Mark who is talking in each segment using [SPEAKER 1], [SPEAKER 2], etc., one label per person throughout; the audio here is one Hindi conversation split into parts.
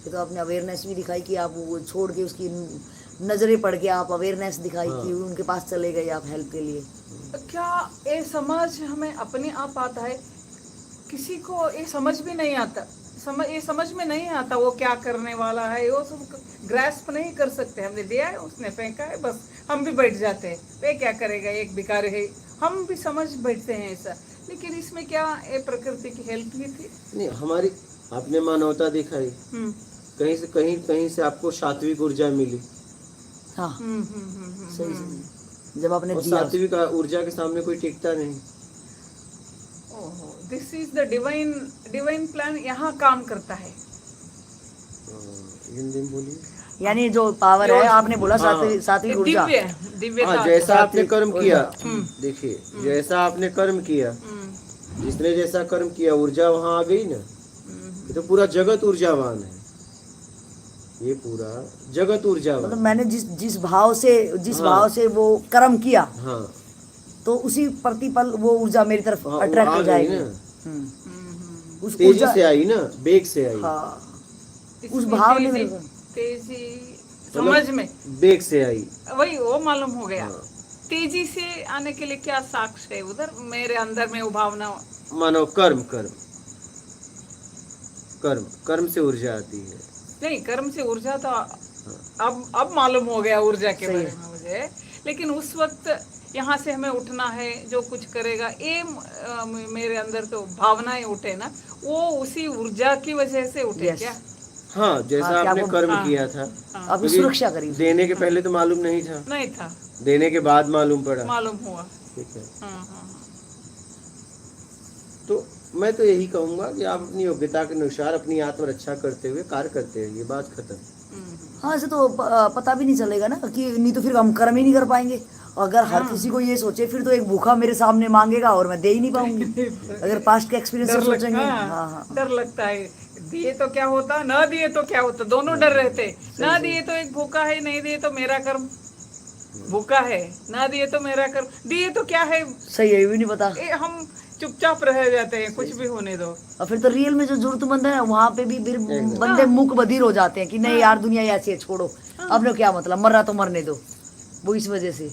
[SPEAKER 1] तो आपने अवेयरनेस भी दिखाई कि आप वो छोड़ के उसकी नजरें पढ़ के आप अवेयरनेस दिखाई कि उनके पास चले गए आप हेल्प के लिए।
[SPEAKER 2] क्या ये समझ हमें अपने आप आता है? किसी को ये समझ भी नहीं आता, ये समझ में नहीं आता वो क्या करने वाला है, वो सब ग्रैस्प नहीं कर सकते। हमने दिया है, उसने फेंका है, बस हम भी बैठ जाते हैं, वे क्या करेगा, एक भिखारी है, हम भी समझ बैठते हैं ऐसा। लेकिन इसमें क्या ये प्रकृति की हेल्प ही थी?
[SPEAKER 3] नहीं, हमारी आपने मानवता दिखाई, कहीं से कहीं से आपको सात्विक ऊर्जा मिली।
[SPEAKER 1] हाँ सही सही। जब आपने
[SPEAKER 3] और
[SPEAKER 1] दिया
[SPEAKER 3] सात्विक ऊर्जा के सामने कोई टिकता नहीं।
[SPEAKER 2] This is the divine plan, यहाँ काम करता है।
[SPEAKER 3] हिंदी में बोलिए।
[SPEAKER 1] यानी जो पावर है, आपने बोला सात्विक ऊर्जा,
[SPEAKER 2] दिव्य
[SPEAKER 3] हाँ, जैसा आपने कर्म किया, देखिए जैसा आपने कर्म किया, जिसने जैसा कर्म किया ऊर्जा वहां आ गई ना। ये तो पूरा जगत ऊर्जावान है, ये पूरा जगत ऊर्जावान।
[SPEAKER 1] मतलब मैंने जिस भाव से वो कर्म किया,
[SPEAKER 3] हाँ,
[SPEAKER 1] तो उसी प्रतिपल वो ऊर्जा मेरी तरफ अट्रैक्ट हो जाएगी ना। उस
[SPEAKER 3] तेजी से आई ना, वेग से आई।
[SPEAKER 1] हाँ, उस भाव ने
[SPEAKER 2] तेजी समझ में
[SPEAKER 3] वेग से आई,
[SPEAKER 2] वही वो मालूम हो गया। तेजी से आने के लिए क्या साक्ष्य है उधर मेरे अंदर में वो भावना?
[SPEAKER 3] मानो कर्म कर्म कर्म कर्म से ऊर्जा आती है।
[SPEAKER 2] नहीं, कर्म से ऊर्जा तो अब मालूम हो गया ऊर्जा के बारे में मुझे। लेकिन उस वक्त यहाँ से हमें उठना है, जो कुछ करेगा, ये मेरे अंदर तो भावनाएं उठे ना, वो उसी ऊर्जा की वजह से उठे क्या?
[SPEAKER 3] हाँ, जैसा आपने कर्म किया था,
[SPEAKER 1] आपकी सुरक्षा करी।
[SPEAKER 3] देने के पहले तो मालूम नहीं था,
[SPEAKER 2] नहीं था,
[SPEAKER 3] देने के बाद मालूम पड़ा,
[SPEAKER 2] मालूम हुआ।
[SPEAKER 3] ठीक है। तो मैं तो यही कहूँगा कि आप अपनी योग्यता के अनुसार अपनी आत्मरक्षा करते हुए कार्य करते रहिए, बात खत्म।
[SPEAKER 1] हाँ, ऐसे तो पता भी नहीं चलेगा ना, कि नहीं तो फिर हम कर्म ही नहीं कर पाएंगे। अगर हर किसी को ये सोचे, फिर तो एक भूखा मेरे सामने मांगेगा और मैं दे ही नहीं पाऊंगी। अगर पास्ट के एक्सपीरियंस से सोचेंगे। हाँ,
[SPEAKER 2] डर लगता है, दिए तो क्या होता, ना दिए तो क्या होता, दोनों डर रहते। ना दिए तो एक भूखा है, नहीं दिए तो मेरा कर्म भूखा है, ना दिए तो मेरा कर्म, दिए तो क्या है,
[SPEAKER 1] सही है, ये भी नहीं पता।
[SPEAKER 2] हम चुपचाप रह जाते हैं, कुछ भी होने दो।
[SPEAKER 1] और फिर तो रियल में जो जरूरतमंद है वहाँ पे भी फिर बंदे मुक बधिर हो जाते हैं कि नहीं यार, दुनिया ऐसी है, छोड़ो, अपने क्या मतलब, मर रहा तो मरने दो। वो इस वजह से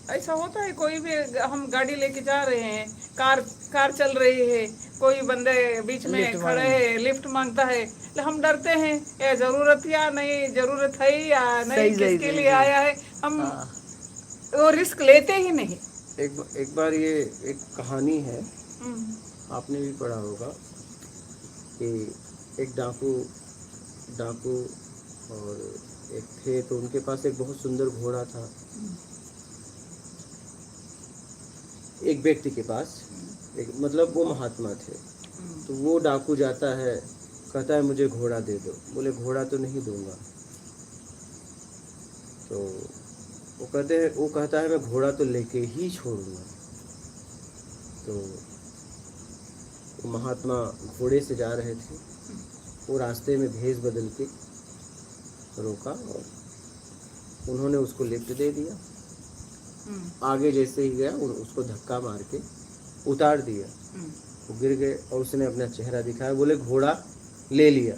[SPEAKER 2] ऐसा होता है। कोई भी हम गाड़ी लेके जा रहे हैं, कार चल रही है, कोई बंदे बीच में खड़े है, लिफ्ट मांगता है, हम डरते हैं, ये जरूरत या नहीं, जरूरत है या नहीं, किसके लिए आया है, हम वो रिस्क लेते ही नहीं।
[SPEAKER 3] एक बार ये एक कहानी है, आपने भी पढ़ा होगा कि एक डाकू और एक थे, तो उनके पास एक बहुत सुंदर घोड़ा था। एक व्यक्ति के पास मतलब वो महात्मा थे, तो वो डाकू जाता है, कहता है मुझे घोड़ा दे दो। बोले घोड़ा तो नहीं दूंगा। तो वो कहता है मैं घोड़ा तो लेके ही छोड़ूंगा। तो वो महात्मा घोड़े से जा रहे थे, वो रास्ते में भेष बदल के रोका और उन्होंने उसको लिफ्ट दे दिया। आगे जैसे ही गया, उसको धक्का मार के उतार दिया, वो गिर गए और उसने अपना चेहरा दिखाया। बोले घोड़ा ले लिया।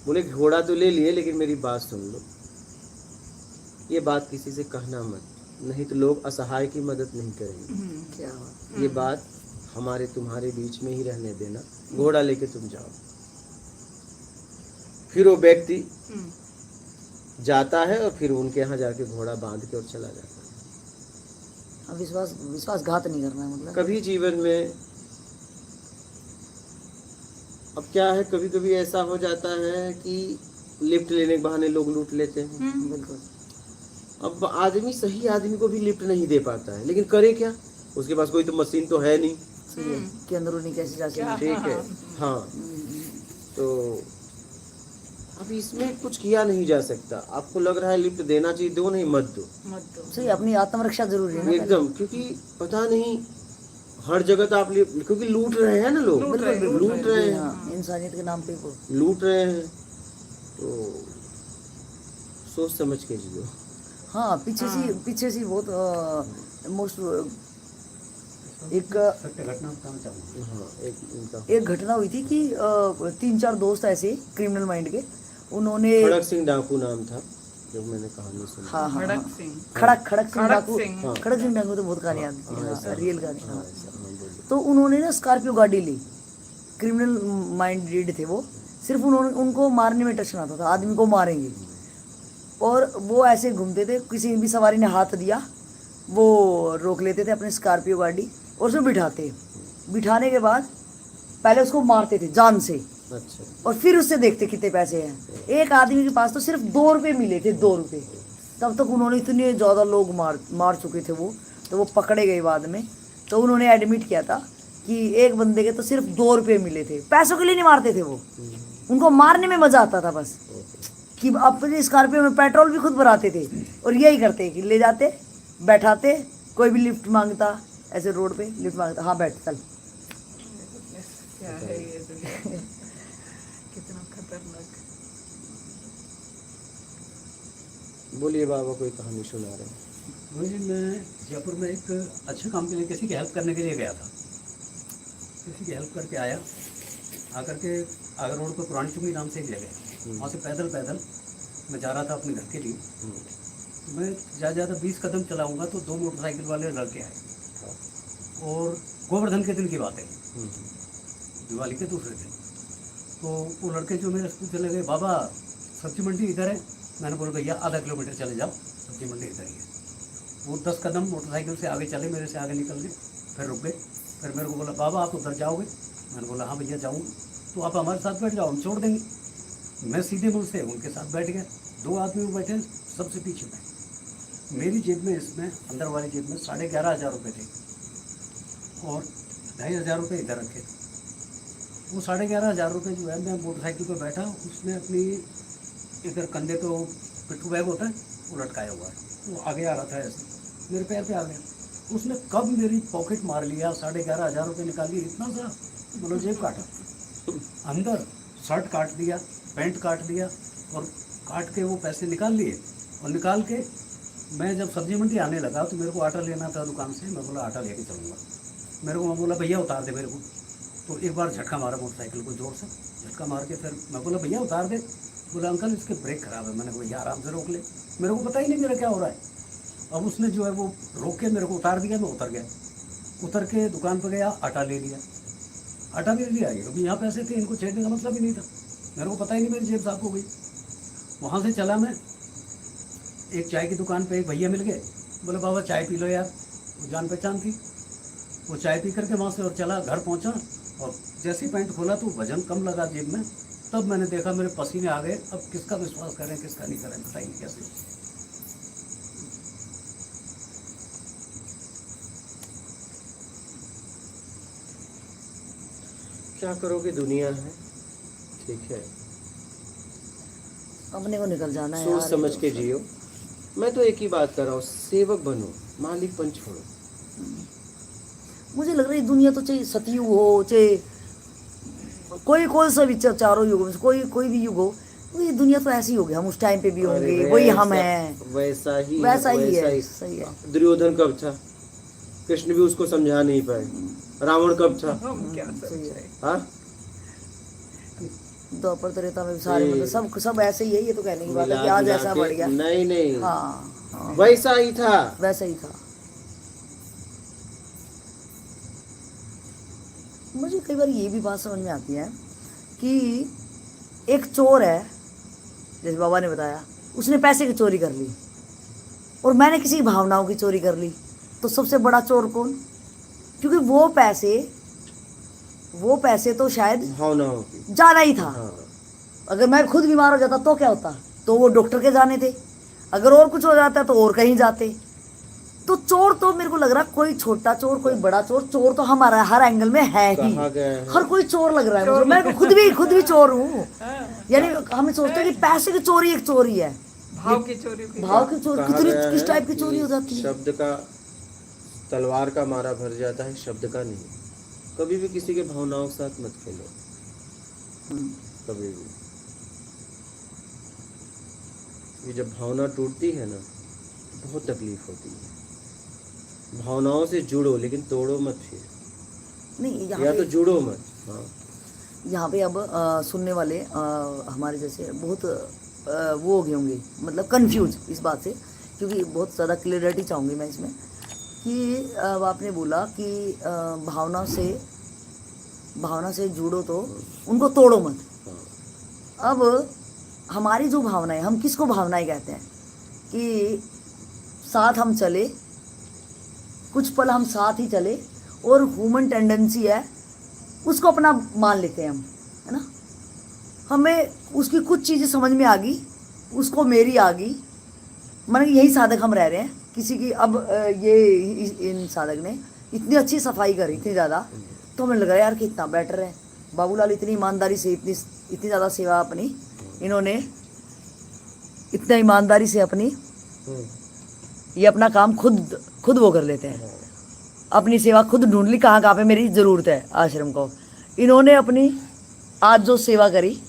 [SPEAKER 3] बोले घोड़ा तो ले लिए, लेकिन मेरी बात सुन लो, ये बात किसी से कहना मत, नहीं तो लोग असहाय की मदद नहीं करेंगे।
[SPEAKER 1] क्या
[SPEAKER 3] ये बात हमारे तुम्हारे बीच में ही रहने देना, घोड़ा लेके तुम जाओ। फिर वो व्यक्ति जाता है और फिर उनके यहाँ जाके घोड़ा बांध के और चला जाता है।
[SPEAKER 1] विश्वासघात नहीं करना है, मतलब
[SPEAKER 3] कभी जीवन में अब क्या है, कभी कभी ऐसा हो जाता है कि लिफ्ट लेने के बहाने लोग लूट लेते हैं।
[SPEAKER 1] बिल्कुल।
[SPEAKER 3] अब आदमी सही आदमी को भी लिफ्ट नहीं दे पाता है, लेकिन करे क्या, उसके पास कोई तो मशीन तो है नहीं
[SPEAKER 1] कि अंदरूनी कैसे जा सकते।
[SPEAKER 3] ठीक है, हाँ। तो अब इसमें कुछ किया नहीं जा सकता। आपको लग रहा है लिफ्ट देना चाहिए, दो नहीं, मत दो।
[SPEAKER 1] सही, अपनी आत्मरक्षा जरूरी है ना
[SPEAKER 3] एकदम, क्योंकि पता नहीं हर जगह तो आप क्योंकि लूट रहे हैं ना लोग, लूट रहे हैं,
[SPEAKER 1] इंसानियत के नाम पे
[SPEAKER 3] लूट रहे हैं, तो सोच समझ के जियो।
[SPEAKER 1] हाँ, पीछे से बहुत मोस्ट एक
[SPEAKER 4] सत्य घटना बताना चाहूँगा।
[SPEAKER 3] हाँ,
[SPEAKER 1] एक घटना हुई थी कि 3-4 दोस्त ऐसे क्रिमिनल माइंड के, उन्होंने
[SPEAKER 3] खड़क सिंह डाकू नाम था जो मैंने कहानी सुनी।
[SPEAKER 1] हाँ हाँ
[SPEAKER 2] खड़क
[SPEAKER 1] हाँ,
[SPEAKER 2] सिंह
[SPEAKER 1] खड़क सिंह डाकू,
[SPEAKER 3] हाँ।
[SPEAKER 1] खड़क सिंह डाकू तो बहुत कहानी आती
[SPEAKER 3] हाँ,
[SPEAKER 1] है,
[SPEAKER 3] ऐसा,
[SPEAKER 1] हाँ, रियल कहानी।
[SPEAKER 3] हाँ,
[SPEAKER 1] हाँ।
[SPEAKER 3] ऐसा, हाँ, बोलिए।
[SPEAKER 1] तो उन्होंने ना स्कॉर्पियो गाड़ी ली, क्रिमिनल माइंडेड थे वो, सिर्फ उन्होंने उनको मारने में टचना था, आदमी को मारेंगे। और वो ऐसे घूमते थे, किसी भी सवारी ने हाथ दिया वो रोक लेते थे अपनी स्कॉर्पियो गाड़ी और उसमें बिठाने के बाद पहले उसको मारते थे जान से,
[SPEAKER 3] अच्छा,
[SPEAKER 1] और फिर उससे देखते कितने पैसे हैं। एक आदमी के पास तो सिर्फ 2 रुपये मिले थे, 2 रुपये। तब तक उन्होंने इतने ज़्यादा लोग मार चुके थे वो, तो वो पकड़े गए बाद में। तो उन्होंने एडमिट किया था कि एक बंदे के तो सिर्फ 2 रुपये मिले थे, पैसों के लिए नहीं मारते थे वो, उनको मारने में मज़ा आता था बस, कि अपने स्कॉर्पियो में पेट्रोल भी खुद भराते थे और यही करते कि ले जाते, बैठाते, कोई भी लिफ्ट मांगता ऐसे रोड पे लिफ्ट मांगता, हाँ बैठ चल।
[SPEAKER 2] क्या है ये दुनिया कितना खतरनाक।
[SPEAKER 3] बोलिए बाबा, कोई कहानी सुना रहे हैं।
[SPEAKER 4] मुझे मैं जयपुर में एक अच्छे काम के लिए किसी की हेल्प करने के लिए गया था। किसी की हेल्प करके आया, आकर के आगर रोड पर पुरानी चुंगी नाम से एक जगह, वहाँ से पैदल मैं जा रहा था अपने घर के लिए। मैं ज़्यादा 20 कदम चलाऊंगा तो 2 मोटरसाइकिल वाले लड़के आए, और गोवर्धन के दिन की बात है, दिवाली के दूसरे दिन। तो वो लड़के जो मेरे स्कूल चले गए, बाबा सब्जी मंडी इधर है। मैंने बोला भैया आधा किलोमीटर चले जाओ, सब्जी मंडी इधर ही है। वो 10 कदम मोटरसाइकिल से आगे चले, मेरे से आगे निकल गए, फिर रुक गए। फिर मेरे को बोला बाबा आप उधर जाओगे? मैंने बोला हाँ भैया जाऊँगा। तो आप हमारे साथ बैठ जाओ, हम छोड़ देंगे। मैं सीधे मुँह से उनके साथ बैठ गया। 2 आदमी बैठे सबसे पीछे में। मेरी जेब में, इसमें अंदर वाली जेब में 11,500 रुपये थे, और 2,500 रुपये इधर रखे थे। वो 11,500 रुपये जो है, मैं मोटरसाइकिल पर बैठा, उसने अपनी इधर कंधे पे वो पिट्ठू बैग होता है वो लटकाया हुआ है, वो आगे आ रहा था ऐसे, मेरे पैर पे आ गया। उसने कब मेरी पॉकेट मार लिया, 11,500 रुपये निकाल लिए, इतना सा मतलब जेब काटा, अंदर शर्ट काट दिया, पैंट काट दिया, और काट के वो पैसे निकाल लिए। और निकाल के मैं जब सब्जी मंडी आने लगा तो मेरे को आटा लेना था दुकान से। मैं बोला आटा लेके चलूँगा। मैं बोला भैया उतार दे मेरे को। तो एक बार झटका मारा मोटरसाइकिल को, जोर से झटका मार के फिर मैं बोला भैया उतार दे। बोला अंकल इसके ब्रेक खराब है। मैंने कहा भैया आराम से रोक ले, मेरे को पता ही नहीं मेरा क्या हो रहा है। अब उसने जो है वो रोक के मेरे को उतार दिया। मैं उतर गया, उतर के दुकान पर गया, आटा ले लिया। आटा ले लिया, अभी यहाँ पैसे थे, इनको छेड़ने का मतलब ही नहीं था। मेरे को पता ही नहीं, मेरी जेब साफ हो गई। वहाँ से चला मैं, एक चाय की दुकान पे एक भैया मिल गए। बोले बाबा चाय पी लो यार, वो जान पहचान थी। वो चाय पी करके वहाँ से और चला, घर पहुँचा, और जैसे ही पैंट खोला तो वजन कम लगा जेब में। तब मैंने देखा मेरे पसीने आ गए। अब किसका विश्वास करें किसका नहीं करें, बताइए कैसे।
[SPEAKER 3] क्या करोगे, दुनिया है, ठीक है,
[SPEAKER 1] अपने को निकल जाना है
[SPEAKER 3] सोच
[SPEAKER 1] यार,
[SPEAKER 3] समझ
[SPEAKER 1] ये
[SPEAKER 3] के
[SPEAKER 1] तो
[SPEAKER 3] जियो। मैं तो एक ही बात कर रहा हूँ, सेवक बनो, मालिकपन छोड़ो।
[SPEAKER 1] मुझे लग रहा है दुनिया तो चाहे सतयुग हो, चाहे कोई सा भी, चारों युगों में से कोई भी युग हो, तो ये दुनिया तो ऐसी हो गई। हम उस टाइम पे भी होंगे,
[SPEAKER 3] अरे
[SPEAKER 1] वही हम
[SPEAKER 3] वैसा-
[SPEAKER 1] हैं,
[SPEAKER 3] वैसा ही
[SPEAKER 1] वैसा ही है, सही है।
[SPEAKER 3] दुर्योधन कब था? कृष्ण भी उसको समझा नहीं पाए। रावण कब था?
[SPEAKER 2] हम क्या
[SPEAKER 1] सही है।
[SPEAKER 2] समझे।
[SPEAKER 3] हाँ,
[SPEAKER 1] द्वापर त्रेता में भी सारे मतलब सब ऐसे ही है। ये तो कहने की बात है कि
[SPEAKER 3] मिला
[SPEAKER 1] आज
[SPEAKER 3] जुला
[SPEAKER 1] ऐसा
[SPEAKER 3] के-
[SPEAKER 1] बढ़ गया।
[SPEAKER 3] नहीं
[SPEAKER 1] हाँ,
[SPEAKER 3] वैसा ही था।
[SPEAKER 1] वैसा ही था। मुझे कई बार ये भी बात समझ में आती है कि एक चोर है, जैसे बाबा ने बताया, उसने पैसे की चोरी कर ली, और मैंने किसी की भावनाओं की चोरी कर ली, तो सबसे बड़ा चोर कौन? क्योंकि वो पैसे तो शायद
[SPEAKER 3] भावनाओं की।
[SPEAKER 1] जाना ही था।
[SPEAKER 3] हाँ,
[SPEAKER 1] अगर मैं खुद बीमार हो जाता तो क्या होता? तो वो डॉक्टर के जाने थे। अगर और कुछ हो जाता तो और कहीं जाते। तो चोर तो मेरे को लग रहा, कोई छोटा चोर कोई बड़ा चोर, चोर तो हमारा हर एंगल में है ही।
[SPEAKER 3] कहा गया है।
[SPEAKER 1] हर कोई चोर लग रहा है मुझे। मैं खुद भी चोर हूँ। यानी हम सोचते हैं कि पैसे की चोरी एक चोरी है,
[SPEAKER 2] भाव की चोरी भी।
[SPEAKER 1] भाव की चोरी
[SPEAKER 3] कहा
[SPEAKER 1] कितनी
[SPEAKER 3] गया
[SPEAKER 1] किस
[SPEAKER 3] है
[SPEAKER 1] टाइप की
[SPEAKER 3] कि
[SPEAKER 1] चोरी हो जाती है।
[SPEAKER 3] शब्द का, तलवार का मारा भर जाता है, शब्द का नहीं। कभी भी किसी के भावनाओं के साथ मत खेलो, कभी भी। ये जब भावना टूटती है ना, बहुत तकलीफ होती है। भावनाओं से जुड़ो लेकिन तोड़ो मत फिर,
[SPEAKER 1] नहीं यहाँ
[SPEAKER 3] या
[SPEAKER 1] पे
[SPEAKER 3] तो जुड़ो मत। हाँ
[SPEAKER 1] यहाँ पे अब सुनने वाले हमारे जैसे बहुत वो हो गए होंगे, मतलब कंफ्यूज इस बात से, क्योंकि बहुत ज़्यादा क्लियरिटी चाहूँगी मैं इसमें कि अब आपने बोला कि भावना से जुड़ो तो उनको तोड़ो मत।
[SPEAKER 3] हाँ
[SPEAKER 1] अब हमारी जो भावनाएं, हम किसको भावनाएं कहते हैं कि साथ हम चले, कुछ पल हम साथ ही चले, और ह्यूमन टेंडेंसी है उसको अपना मान लेते हैं हम, है ना। हमें उसकी कुछ चीज़ें समझ में आ गई, उसको मेरी आ गई, माने यही साधक हम रह रहे हैं किसी की। अब इन साधक ने इतनी अच्छी सफाई करी, इतनी ज़्यादा, तो हमें लग रहा है यार कि इतना बेटर है। बाबूलाल इतनी ईमानदारी से, इतनी ज़्यादा सेवा अपनी इन्होंने, इतना ईमानदारी से अपनी ये अपना काम खुद वो कर लेते हैं, अपनी सेवा खुद ढूंढ ली, कहाँ पे मेरी ज़रूरत है आश्रम को। इन्होंने अपनी आज जो सेवा करी,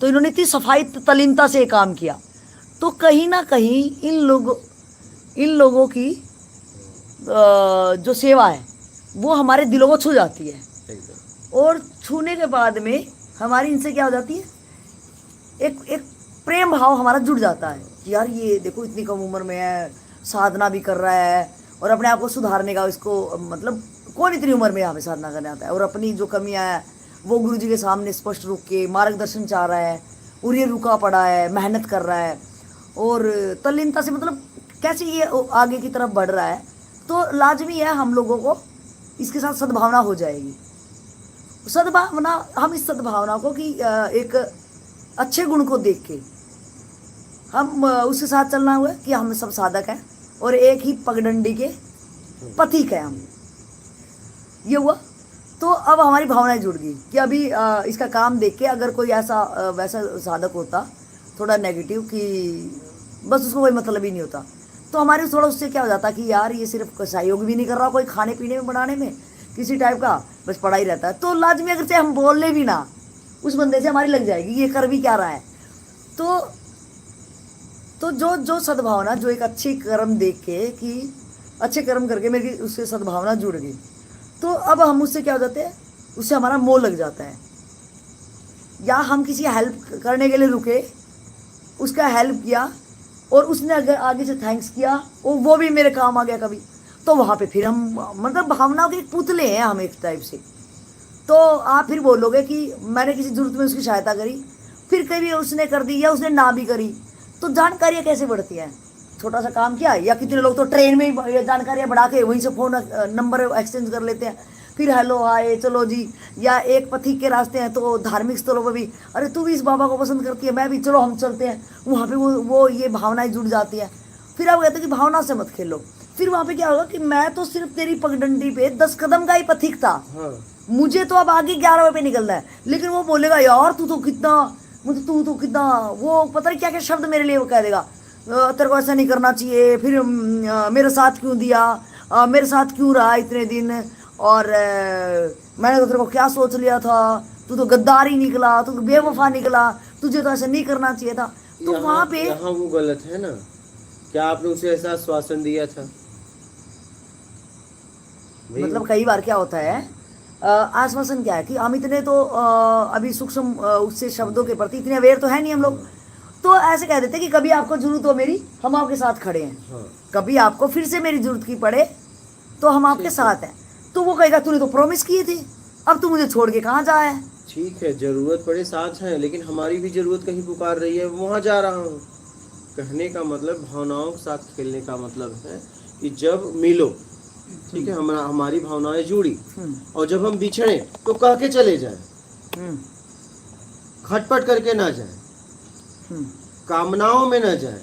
[SPEAKER 1] तो इन्होंने इतनी सफाई तलीनता से काम किया, तो कहीं ना कहीं इन लोगों की जो सेवा है वो हमारे दिलों को छू जाती है, और छूने के बाद में हमारी इनसे क्या हो जाती है, एक प्रेम भाव हमारा जुड़ जाता है कि यार ये देखो इतनी कम उम्र में है, साधना भी कर रहा है, और अपने आप को सुधारने का, इसको मतलब कौन इतनी उम्र में हमें साधना करने आता है, और अपनी जो कमियां है वो गुरु जी के सामने स्पष्ट रुक के मार्गदर्शन चाह रहा है, और ये रुका पड़ा है, मेहनत कर रहा है, और तल्लीनता से मतलब कैसे ये आगे की तरफ बढ़ रहा है, तो लाजमी है हम लोगों को इसके साथ सद्भावना हो जाएगी। सद्भावना, हम इस सद्भावना को कि एक अच्छे गुण को देख के हम उसके साथ चलना हुआ कि हम सब साधक हैं और एक ही पगडंडी के पथिक हैं हम, ये हुआ। तो अब हमारी भावनाएं जुड़ गई कि अभी इसका काम देख के अगर कोई ऐसा वैसा साधक होता थोड़ा नेगेटिव कि बस उसको कोई मतलब ही नहीं होता, तो हमारे थोड़ा उससे क्या हो जाता कि यार ये सिर्फ सहयोग भी नहीं कर रहा कोई खाने पीने में बनाने में किसी टाइप का, बस पड़ा ही रहता है, तो लाजमी अगर से हम बोल ले भी ना उस बंदे से हमारी लग जाएगी ये कर भी क्या रहा है। तो जो सद्भावना, जो एक अच्छी कर्म देख के कि अच्छे कर्म करके मेरी उससे सद्भावना जुड़ गई, तो अब हम उससे क्या हो जाते हैं, उससे हमारा मोह लग जाता है, या हम किसी हेल्प करने के लिए रुके, उसका हेल्प किया और उसने अगर आगे से थैंक्स किया और वो भी मेरे काम आ गया कभी, तो वहाँ पे फिर हम मतलब भावनाओं के पुतले हैं हम एक टाइप से। तो आप फिर बोलोगे कि मैंने किसी जरूरत में उसकी सहायता करी, फिर कभी उसने कर दी या उसने ना भी करी, तो जानकारियाँ कैसे बढ़ती हैं। छोटा सा काम किया, या कितने लोग तो ट्रेन में ही जानकारियाँ बढ़ा के वहीं से फ़ोन नंबर एक्सचेंज कर लेते हैं, फिर हेलो हाय चलो जी, या एक पथिक के रास्ते हैं तो धार्मिक स्थलों पर भी अरे तू भी इस बाबा को पसंद करती है मैं भी, चलो हम चलते हैं, वहाँ पे वो ये भावनाएं जुड़ जाती हैं। फिर आप कहते हैं कि भावना से मत खेलो, फिर वहाँ पे क्या होगा कि मैं तो सिर्फ तेरी पगडंडी पे 10 कदम का ही पथिक था, मुझे तो अब आगे 11वें पे निकलना है, लेकिन वो बोलेगा यार तू तो कितना, मुझे तू तो कितना, वो पता नहीं क्या क्या शब्द मेरे लिए वो कह देगा, तेरे को ऐसा नहीं करना चाहिए, फिर मेरे साथ क्यों दिया, मेरे साथ क्यों रहा इतने दिन, और मैंने तो तेरे को क्या सोच लिया था, तू तो गद्दार ही निकला, तू तो बेवफा निकला, तुझे तो ऐसा नहीं करना चाहिए था। तो वहाँ पे
[SPEAKER 3] यहाँ वो गलत है ना, क्या आपने उसे ऐसा आश्वासन दिया था?
[SPEAKER 1] मतलब कई बार क्या होता है, आश्वासन क्या है कि हम इतने तो अभी सूक्ष्म उससे शब्दों के प्रति इतने अवेयर तो है नहीं हम लोग, तो ऐसे कह देते कि कभी आपको जरूरत हो मेरी हम आपके साथ खड़े हैं, कभी आपको फिर से मेरी जरूरत की पड़े तो हम आपके साथ हैं। तो वो कहेगा तूने तो प्रॉमिस किए थे, अब तू मुझे छोड़ के कहाँ जा है।
[SPEAKER 3] ठीक है, जरूरत पड़े साथ है, लेकिन हमारी भी जरूरत कहीं पुकार रही है, वहाँ जा रहा हूँ। कहने का मतलब भावनाओं के साथ खेलने का मतलब है कि जब मिलो, ठीक है, हमारी भावनाएं जुड़ी, और जब हम बिछड़े तो कह के चले जाए, खटपट करके ना जाए, कामनाओं में ना जाए,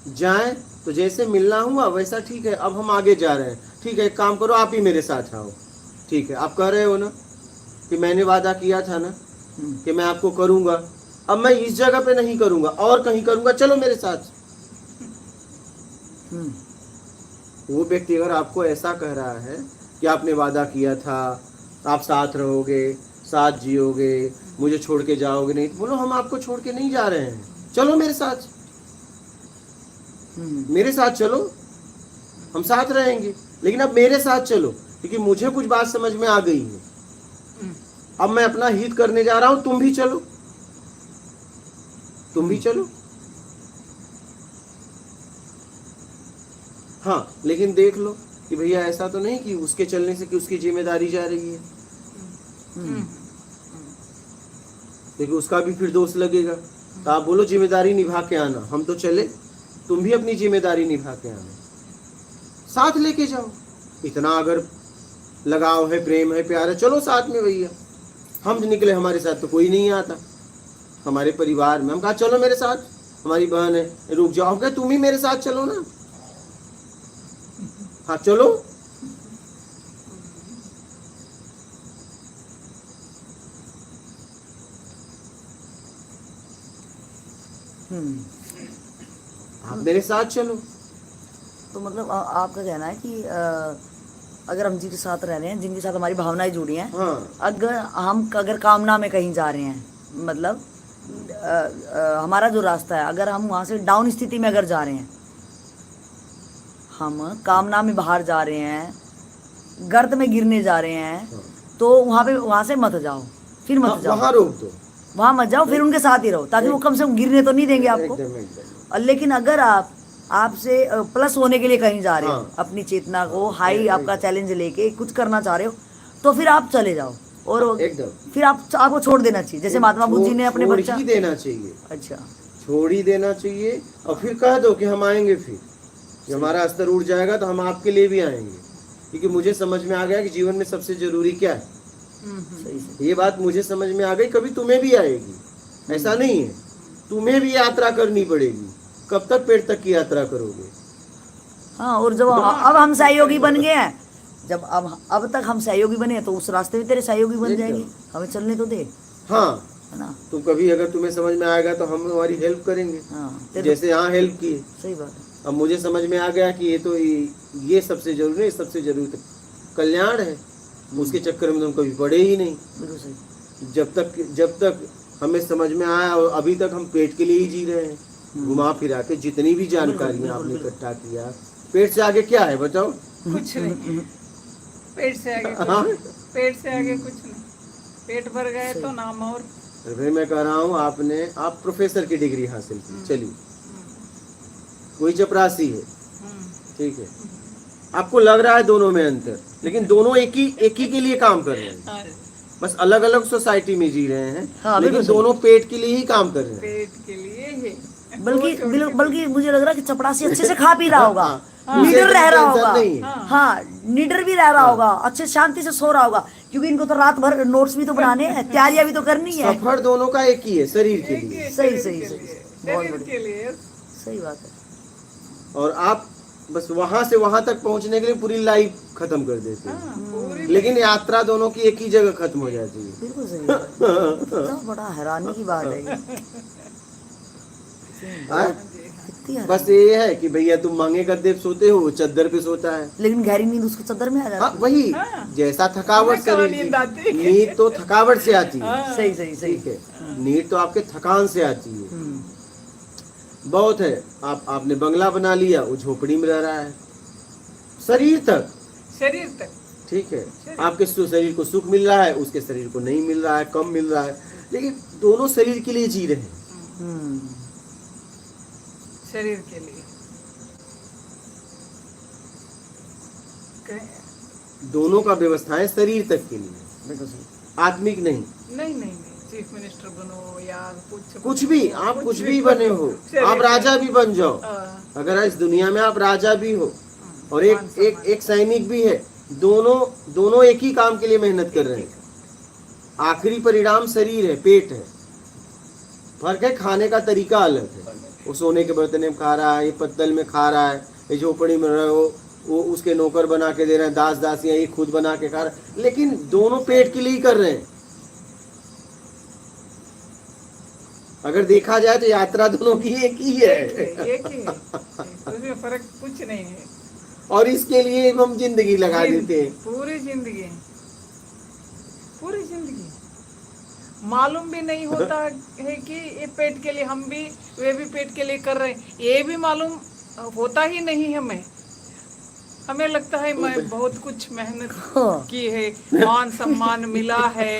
[SPEAKER 3] जाए तो जैसे मिलना हुआ वैसा ठीक है, अब हम आगे जा रहे हैं, ठीक है, एक काम करो आप ही मेरे साथ आओ, ठीक है, आप कह रहे हो ना कि मैंने वादा किया था ना कि मैं आपको करूंगा, अब मैं इस जगह पे नहीं करूंगा और कहीं करूंगा, चलो मेरे साथ। वो व्यक्ति अगर आपको ऐसा कह रहा है कि आपने वादा किया था, आप साथ रहोगे, साथ जियोगे, मुझे छोड़ के जाओगे नहीं, तो बोलो हम आपको छोड़ के नहीं जा रहे हैं, चलो मेरे साथ, मेरे साथ चलो, हम साथ रहेंगे, लेकिन अब मेरे साथ चलो, क्योंकि मुझे कुछ बात समझ में आ गई है। अब मैं अपना हित करने जा रहा हूं, तुम भी चलो, तुम भी चलो। हाँ, लेकिन देख लो कि भैया ऐसा तो नहीं कि उसके चलने से कि उसकी जिम्मेदारी जा रही है, क्योंकि उसका भी फिर दोष लगेगा। तो आप बोलो जिम्मेदारी निभा के आना, हम तो चले, तुम भी अपनी जिम्मेदारी निभा के आना, साथ लेके जाओ। इतना अगर लगाव है, प्रेम है, प्यार है, चलो साथ में भैया। हम निकले, हमारे साथ तो कोई नहीं आता, हमारे परिवार में। हम कहा चलो मेरे साथ, हमारी बहन है, रुक जाओ, क्या तुम ही मेरे साथ चलो ना। हाँ चलो। आप मेरे साथ चलो।
[SPEAKER 1] तो मतलब आपका कहना है कि अगर हम जिनके साथ रह रहे हैं, जिनके साथ हमारी भावनाएं जुड़ी हैं,
[SPEAKER 3] हाँ,
[SPEAKER 1] अगर कामना में कहीं जा रहे हैं, मतलब हमारा जो रास्ता है, अगर हम वहाँ से डाउन स्थिति में अगर जा रहे हैं, हम कामना में बाहर जा रहे हैं, गर्त में गिरने जा रहे हैं, तो वहाँ से मत जाओ, फिर मत जाओ,
[SPEAKER 3] वहाँ रोक दो,
[SPEAKER 1] वहाँ मत जाओ, फिर उनके साथ ही रहो, ताकि वो कम से कम गिरने तो नहीं देंगे आपको। और लेकिन अगर आपसे प्लस होने के लिए कहीं जा रहे हो,
[SPEAKER 3] हाँ,
[SPEAKER 1] अपनी चेतना को हाई आपका चैलेंज लेके कुछ करना चाह रहे हो, तो फिर आप चले जाओ, और
[SPEAKER 3] एकदम
[SPEAKER 1] फिर आपको छोड़ देना चाहिए, जैसे महात्मा बुद्ध जी ने अपने
[SPEAKER 3] छोड़
[SPEAKER 1] बच्चा।
[SPEAKER 3] ही देना चाहिए,
[SPEAKER 1] अच्छा,
[SPEAKER 3] छोड़ ही देना चाहिए। और फिर कह दो कि हम आएंगे, फिर जब हमारा स्तर उठ जाएगा तो हम आपके लिए भी आएंगे, क्योंकि मुझे समझ में आ गया कि जीवन में सबसे जरूरी क्या है।
[SPEAKER 1] सही से।
[SPEAKER 3] ये बात मुझे समझ में आ गई, कभी तुम्हें भी आएगी, ऐसा नहीं है, तुम्हें भी यात्रा करनी पड़ेगी। कब तक पेट तक की यात्रा करोगे?
[SPEAKER 1] हाँ, और जब अब हम सहयोगी बन गए हैं, जब अब तक हम सहयोगी बने हैं, तो उस रास्ते में तेरे सहयोगी बन जाएंगे, हमें चलने तो दे,
[SPEAKER 3] हाँ,
[SPEAKER 1] है ना।
[SPEAKER 3] तुम कभी अगर तुम्हें समझ में आएगा तो हम तुम्हारी हेल्प करेंगे,
[SPEAKER 1] हाँ,
[SPEAKER 3] जैसे यहाँ हेल्प की।
[SPEAKER 1] सही बात है।
[SPEAKER 3] अब मुझे समझ में आ गया कि ये सबसे जरूरी है, सबसे जरूरी तो कल्याण है, उसके चक्कर में तुम कभी पड़े ही नहीं।
[SPEAKER 1] बिल्कुल सही।
[SPEAKER 3] जब तक हमें समझ में आया, और अभी तक हम पेट के लिए ही जी रहे हैं, घुमा फिरा के जितनी भी जानकारियां आपने इकट्ठा किया, पेट से आगे क्या है बताओ?
[SPEAKER 2] कुछ नहीं, पेट से आगे कुछ
[SPEAKER 3] हाँ?
[SPEAKER 2] नहीं, पेट से आगे कुछ नहीं, पेट भर गए तो नाम। और
[SPEAKER 3] भाई मैं कह रहा हूँ, आप प्रोफेसर की डिग्री हासिल की, चलिए, कोई चपरासी है, ठीक है, आपको लग रहा है दोनों में अंतर, लेकिन दोनों एक ही के लिए काम कर रहे हैं, बस अलग अलग सोसाइटी में जी रहे हैं।
[SPEAKER 1] हाँ,
[SPEAKER 3] लेकिन दोनों पेट के लिए ही काम कर रहे हैं।
[SPEAKER 2] पेट के लिए ही,
[SPEAKER 1] बल्कि मुझे लग रहा है कि चपरासी अच्छे से खा पी रहा होगा,
[SPEAKER 3] हाँ,
[SPEAKER 1] निडर रह रहा
[SPEAKER 3] टेंशन
[SPEAKER 1] होगा,
[SPEAKER 3] नहीं है।
[SPEAKER 1] हाँ, निडर भी रह रहा होगा, अच्छे शांति से सो रहा होगा, क्योंकि इनको तो रात भर नोट्स भी तो बनाने हैं, तैयारियां भी तो करनी है।
[SPEAKER 3] सफर दोनों का एक ही है, शरीर के लिए।
[SPEAKER 1] सही बहुत
[SPEAKER 2] शरीर
[SPEAKER 1] बढ़िया,
[SPEAKER 2] के लिए।
[SPEAKER 1] सही बात है।
[SPEAKER 3] और आप बस वहां से वहां तक पहुंचने के लिए पूरी लाइफ खत्म कर देते हैं,
[SPEAKER 2] हाँ, पूरी
[SPEAKER 3] लेकिन यात्रा दोनों की एक ही जगह खत्म हो जाती है।
[SPEAKER 1] बिल्कुल सही है। कितना बड़ा हैरानी की बात है ये।
[SPEAKER 3] हाँ?
[SPEAKER 1] कितनी हैरानी।
[SPEAKER 3] बस ये है कि भैया तुम मांगे गद्दे पे सोते हो, वो चद्दर पे सोता है।
[SPEAKER 1] लेकिन गहरी नींद उसको चद्दर में आ
[SPEAKER 3] हाँ,
[SPEAKER 1] जाती
[SPEAKER 3] वही
[SPEAKER 2] हाँ।
[SPEAKER 3] जैसा थकावट
[SPEAKER 2] हमें कहाँ
[SPEAKER 3] शरीर
[SPEAKER 2] नींद आती है?
[SPEAKER 3] की, नींद तो थकावट से आती है,
[SPEAKER 2] हाँ।
[SPEAKER 1] है। सही
[SPEAKER 3] ठीक है, नींद तो आपके थकान से आती है। बहुत है, आपने बंगला बना लिया, वो झोपड़ी में रह रहा है, शरीर तक, ठीक है, आपके शरीर को सुख मिल रहा है, उसके शरीर को नहीं मिल रहा है, कम मिल रहा है, लेकिन दोनों शरीर के लिए जी रहे हैं।
[SPEAKER 2] शरीर के लिए।
[SPEAKER 3] दोनों का व्यवस्थाएं शरीर तक के लिए,
[SPEAKER 1] बिल्कुल सही।
[SPEAKER 3] आत्मिक नहीं।
[SPEAKER 2] नहीं, चीफ मिनिस्टर बनो या
[SPEAKER 3] कुछ भी, आप कुछ भी बने हो, आप राजा भी बन जाओ, अगर इस दुनिया में आप राजा भी हो और एक सैनिक भी है, दोनों एक ही काम के लिए मेहनत कर रहे हैं। आखिरी परिणाम शरीर है, पेट है, फर्क है, खाने का तरीका अलग है। वो सोने के बर्तन में खा रहा है, ये पत्तल में खा रहा है, ये झोपड़ी में रहा है, वो उसके नौकर बना के दे रहे हैं, दास दासियां, ये खुद बना के खा रहा है, लेकिन दोनों पेट के लिए ही कर रहे हैं। अगर देखा जाए तो यात्रा दोनों की एक ही है,
[SPEAKER 2] एक ही है, उसमें फर्क कुछ नहीं है।
[SPEAKER 3] और इसके लिए हम जिंदगी लगा देते हैं,
[SPEAKER 2] पूरी जिंदगी मालूम भी नहीं होता है कि ये पेट के लिए, हम भी वे भी पेट के लिए कर रहे हैं, ये भी मालूम होता ही नहीं हमें। हमें लगता है मैं बहुत कुछ मेहनत
[SPEAKER 1] हाँ।
[SPEAKER 2] की है, मान सम्मान मिला है,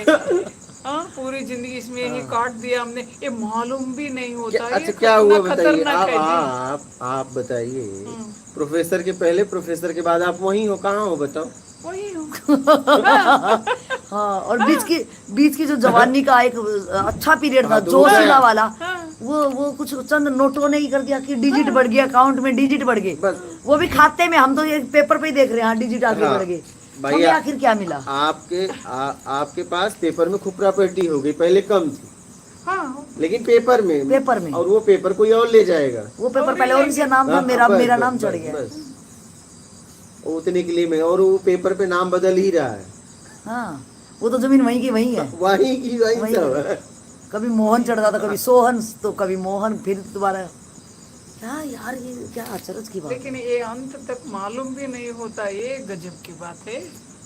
[SPEAKER 2] हाँ पूरी जिंदगी इसमें ही काट दिया हमने, ये मालूम भी नहीं होता। ये
[SPEAKER 3] अच्छा क्या हुआ
[SPEAKER 2] कितना
[SPEAKER 3] बताइए,
[SPEAKER 2] खतरनाक है जी।
[SPEAKER 3] आप बताइए, प्रोफेसर के पहले प्रोफेसर के बाद आप वहीं हो, कहाँ हो बताओ?
[SPEAKER 2] वही हूँ।
[SPEAKER 1] हाँ, और बीच की जो जवानी का एक अच्छा पीरियड था,
[SPEAKER 3] हाँ, तो
[SPEAKER 1] जोशीला वाला,
[SPEAKER 2] हाँ।
[SPEAKER 1] वो कुछ चंद नोटों ने ही कर दिया कि डिजिट बढ़ गया, अकाउंट में डिजिट बढ़ गए,
[SPEAKER 3] बस।
[SPEAKER 1] वो भी खाते में। हम तो ये पेपर पे ही देख रहे हैं, हाँ डिजिट आगे
[SPEAKER 3] हाँ,
[SPEAKER 1] बढ़ गए।
[SPEAKER 3] भाई
[SPEAKER 1] हमें आखिर क्या मिला?
[SPEAKER 3] आपके पास पेपर में खूब प्रॉपर्टी हो गई, पहले कम थी,
[SPEAKER 2] हाँ
[SPEAKER 3] लेकिन पेपर में और वो पेपर कोई और ले जाएगा।
[SPEAKER 1] वो पेपर पहले और किसी का नाम था,
[SPEAKER 3] हाँ,
[SPEAKER 1] मेरा
[SPEAKER 3] बस,
[SPEAKER 1] नाम चढ़ गया।
[SPEAKER 3] बस। उतने के लिए में, और वो पेपर पे नाम बदल ही रहा है।
[SPEAKER 1] हाँ, वो तो जमीन वहीं की वहीं है।
[SPEAKER 3] वही की वही सब है।
[SPEAKER 1] कभी मोहन चढ़ता था, कभी सोहन, तो कभी मोहन, फिर दोबारा। क्या यार, ये क्या अचरज की बात है।
[SPEAKER 2] लेकिन ये अंत तक मालूम भी नहीं होता, ये गजब की बात है।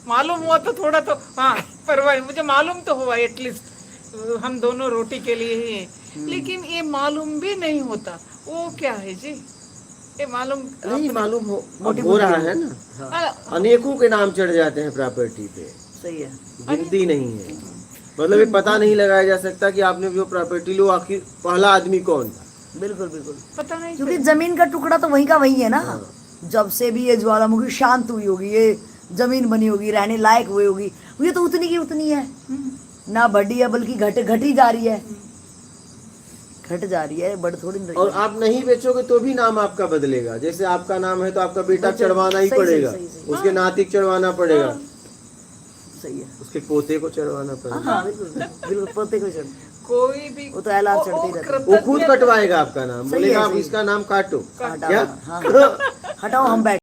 [SPEAKER 2] मालूम हुआ तो थोड़ा तो हाँ परवाह, मुझे मालूम तो हुआ एटलीस्ट हम दोनों रोटी के लिए ही हैं, लेकिन ये मालूम भी नहीं होता वो क्या है जी। ये मालूम
[SPEAKER 3] नहीं मालूम हो रहा है ना,
[SPEAKER 2] हाँ,
[SPEAKER 3] अनेकों के नाम चढ़ जाते हैं प्रॉपर्टी पे,
[SPEAKER 1] सही है।
[SPEAKER 3] गिनती नहीं है। मतलब ये पता नहीं लगाया जा सकता कि आपने जो प्रॉपर्टी लो आखिर पहला आदमी कौन था।
[SPEAKER 1] बिल्कुल बिल्कुल,
[SPEAKER 2] पता नहीं
[SPEAKER 1] क्योंकि जमीन का टुकड़ा तो वहीं का वहीं है ना। जब से भी ये ज्वालामुखी शांत हुई होगी, ये जमीन बनी होगी, रहने लायक हुई होगी, ये तो उतनी की उतनी है, ना बढ़ी है बल्कि घटी जा रही है, घट जा रही है, बढ़ थोड़ी नहीं रही
[SPEAKER 3] और
[SPEAKER 1] है।
[SPEAKER 3] आप नहीं बेचोगे तो भी नाम आपका बदलेगा। जैसे आपका नाम है तो आपका बेटा
[SPEAKER 1] बच्चे-
[SPEAKER 3] चढ़वाना ही
[SPEAKER 1] सही,
[SPEAKER 3] पड़ेगा,
[SPEAKER 1] सही, सही।
[SPEAKER 3] उसके नातिक चढ़वाना पड़ेगा,
[SPEAKER 1] सही है।
[SPEAKER 3] उसके पोते को चढ़वाना पड़ेगा।
[SPEAKER 1] हाँ बिल्कुल बिल्कुल, पोते को चढ़,
[SPEAKER 2] कोई भी
[SPEAKER 1] वो तो ऐलान चढ़ते ही रहते हैं।
[SPEAKER 3] वो खुद कटवाएगा आपका नाम,
[SPEAKER 1] सही है,
[SPEAKER 3] बोलेगा आप
[SPEAKER 1] सही है।
[SPEAKER 3] इसका नाम काटो।
[SPEAKER 1] हटाओ,
[SPEAKER 3] क्या
[SPEAKER 1] हाँ, हटाओ हम बैठ